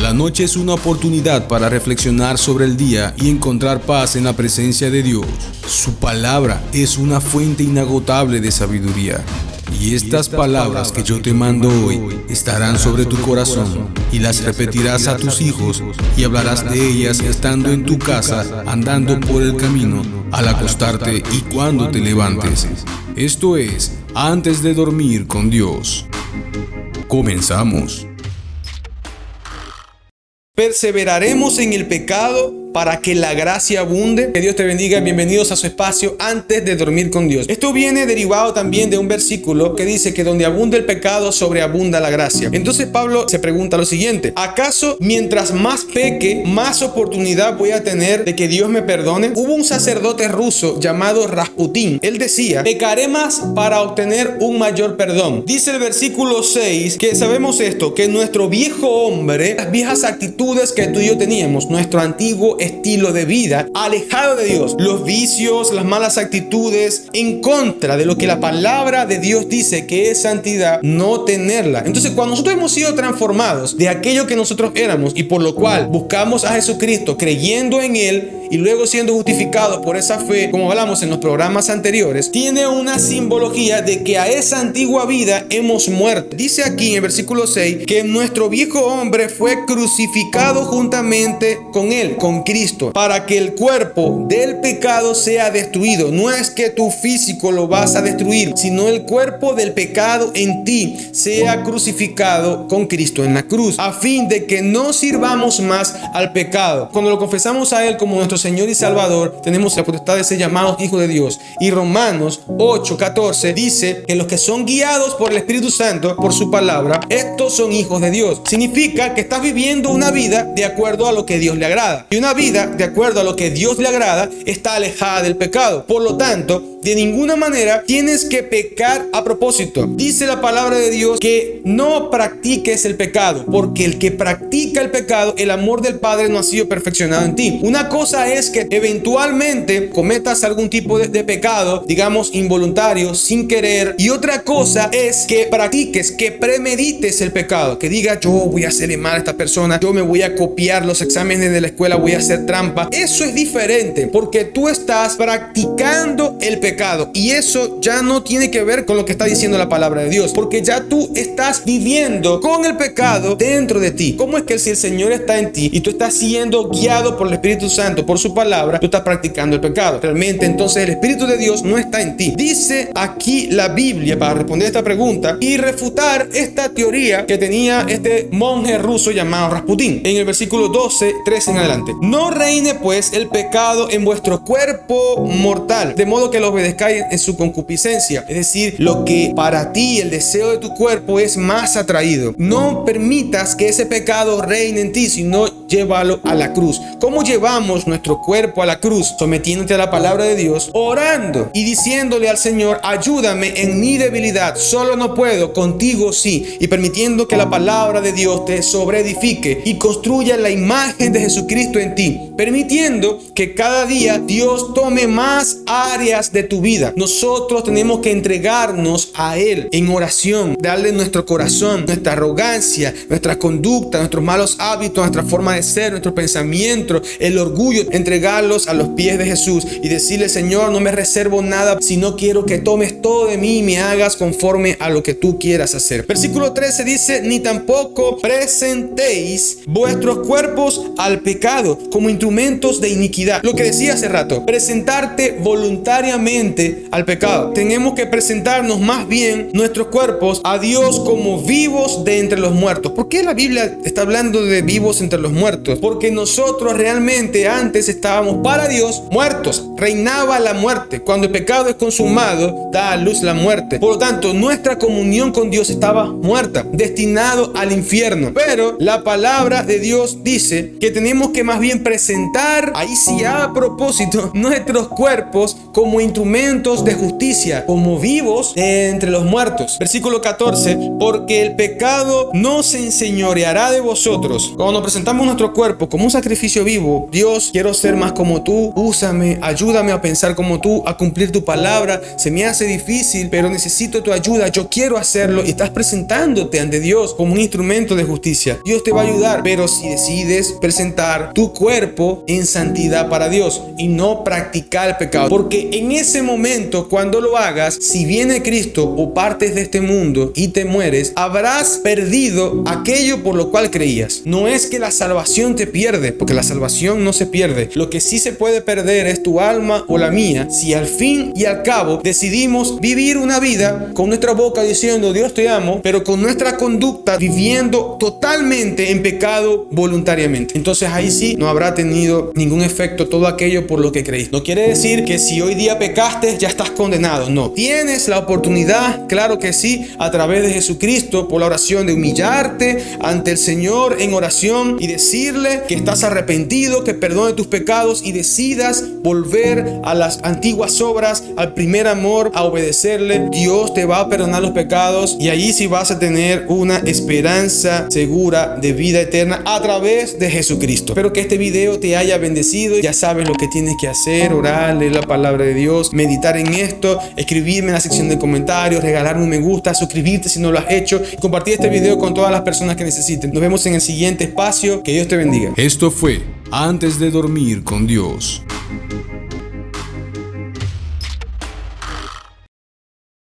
La noche es una oportunidad para reflexionar sobre el día y encontrar paz en la presencia de Dios. Su palabra es una fuente inagotable de sabiduría. Y estas palabras que yo te mando hoy estarán sobre tu corazón y las repetirás a tus hijos y hablarás de ellas estando en tu casa, andando por el camino, al acostarte y cuando te levantes. Esto es, antes de dormir con Dios. Comenzamos. Perseveraremos en el pecado para que la gracia abunde. Que Dios te bendiga. Bienvenidos a su espacio antes de dormir con Dios. Esto viene derivado también de un versículo que dice que donde abunda el pecado, sobreabunda la gracia. Entonces Pablo se pregunta lo siguiente: ¿acaso mientras más peque, más oportunidad voy a tener de que Dios me perdone? Hubo un sacerdote ruso llamado Rasputín. Él decía: pecaré más para obtener un mayor perdón. Dice el versículo 6 que sabemos esto, que nuestro viejo hombre, las viejas actitudes que tú y yo teníamos, nuestro antiguo estilo de vida alejado de Dios, los vicios, las malas actitudes, en contra de lo que la palabra de Dios dice que es santidad, no tenerla. Entonces, cuando nosotros hemos sido transformados de aquello que nosotros éramos y por lo cual buscamos a Jesucristo creyendo en Él y luego siendo justificados por esa fe, como hablamos en los programas anteriores, tiene una simbología de que a esa antigua vida hemos muerto. Dice aquí en el versículo 6 que nuestro viejo hombre fue crucificado juntamente con Él, con Cristo, para que el cuerpo del pecado sea destruido. No es que tu físico lo vas a destruir, sino el cuerpo del pecado en ti sea crucificado con Cristo en la cruz, a fin de que no sirvamos más al pecado. Cuando lo confesamos a Él como nuestro Señor y Salvador, tenemos la potestad de ser llamados hijos de Dios. Y Romanos 8:14 dice que los que son guiados por el Espíritu Santo, por su palabra, estos son hijos de Dios. Significa que estás viviendo una vida de acuerdo a lo que Dios le agrada. Y una vida de acuerdo a lo que Dios le agrada está alejada del pecado. Por lo tanto, de ninguna manera tienes que pecar a propósito. Dice la palabra de Dios que no practiques el pecado, porque el que practica el pecado, el amor del Padre no ha sido perfeccionado en ti. Una cosa es que eventualmente cometas algún tipo de pecado, digamos involuntario, sin querer, y otra cosa es que practiques, que premedites el pecado, que digas: yo voy a hacerle mal a esta persona, yo me voy a copiar los exámenes de la escuela, voy a hacer trampa. Eso es diferente, porque tú estás practicando el pecado y eso ya no tiene que ver con lo que está diciendo la palabra de Dios, porque ya tú estás viviendo con el pecado dentro de ti. ¿Cómo es que si el Señor está en ti y tú estás siendo guiado por el Espíritu Santo, por su palabra, tú estás practicando el pecado? Realmente entonces el Espíritu de Dios no está en ti. Dice aquí la Biblia, para responder esta pregunta y refutar esta teoría que tenía este monje ruso llamado Rasputín, en el versículo 12:13 en adelante: no reine pues el pecado en vuestro cuerpo mortal, de modo que lo obedezcáis en su concupiscencia. Es decir, lo que para ti el deseo de tu cuerpo es más atraído. No permitas que ese pecado reine en ti, sino llévalo a la cruz. ¿Cómo llevamos nuestro cuerpo a la cruz? Sometiéndote a la palabra de Dios, orando y diciéndole al Señor: ayúdame en mi debilidad, solo no puedo, contigo sí, y permitiendo que la palabra de Dios te sobreedifique y construya la imagen de Jesucristo en ti, permitiendo que cada día Dios tome más áreas de tu vida. Nosotros tenemos que entregarnos a Él en oración, darle nuestro corazón, nuestra arrogancia, nuestra conducta, nuestros malos hábitos, nuestra forma de ser, nuestro pensamiento, el orgullo, entregarlos a los pies de Jesús y decirle: Señor, no me reservo nada, sino quiero que tomes todo de mí y me hagas conforme a lo que tú quieras hacer. Versículo 13 dice: ni tampoco presentéis vuestros cuerpos al pecado como instrumentos de iniquidad. Lo que decía hace rato, presentarte voluntariamente al pecado. Tenemos que presentarnos más bien nuestros cuerpos a Dios como vivos de entre los muertos. ¿Por qué la Biblia está hablando de vivos entre los muertos? Porque nosotros realmente antes estábamos para Dios muertos. Reinaba la muerte. Cuando el pecado es consumado, da a luz la muerte. Por lo tanto, nuestra comunión con Dios estaba muerta, destinado al infierno. Pero la palabra de Dios dice que tenemos que más bien presentar, ahí sí a propósito, nuestros cuerpos como instrumentos instrumentos de justicia, como vivos de entre los muertos. Versículo 14, porque el pecado no se enseñoreará de vosotros. Cuando nos presentamos nuestro cuerpo como un sacrificio vivo, Dios, quiero ser más como tú, úsame, ayúdame a pensar como tú, a cumplir tu palabra. Se me hace difícil, pero necesito tu ayuda, yo quiero hacerlo. Y estás presentándote ante Dios como un instrumento de justicia. Dios te va a ayudar, pero si decides presentar tu cuerpo en santidad para Dios y no practicar el pecado, porque en ese momento, cuando lo hagas, si viene Cristo o partes de este mundo y te mueres, habrás perdido aquello por lo cual creías. No es que la salvación te pierde, porque la salvación no se pierde. Lo que sí se puede perder es tu alma o la mía, si al fin y al cabo decidimos vivir una vida con nuestra boca diciendo Dios te amo, pero con nuestra conducta viviendo totalmente en pecado voluntariamente. Entonces ahí sí no habrá tenido ningún efecto todo aquello por lo que creíste. No quiere decir que si hoy día pecaste ya estás condenado. No. Tienes la oportunidad, claro que sí, a través de Jesucristo, por la oración, de humillarte ante el Señor en oración y decirle que estás arrepentido, que perdone tus pecados y decidas volver a las antiguas obras, al primer amor, a obedecerle. Dios te va a perdonar los pecados y ahí sí vas a tener una esperanza segura de vida eterna a través de Jesucristo. Espero que este video te haya bendecido. Ya sabes lo que tienes que hacer: orar, leer la palabra de Dios, meditar en esto, escribirme en la sección de comentarios, regalarme un me gusta, suscribirte si no lo has hecho y compartir este video con todas las personas que necesiten. Nos vemos en el siguiente espacio. Que Dios te bendiga. Esto fue Antes de Dormir con Dios.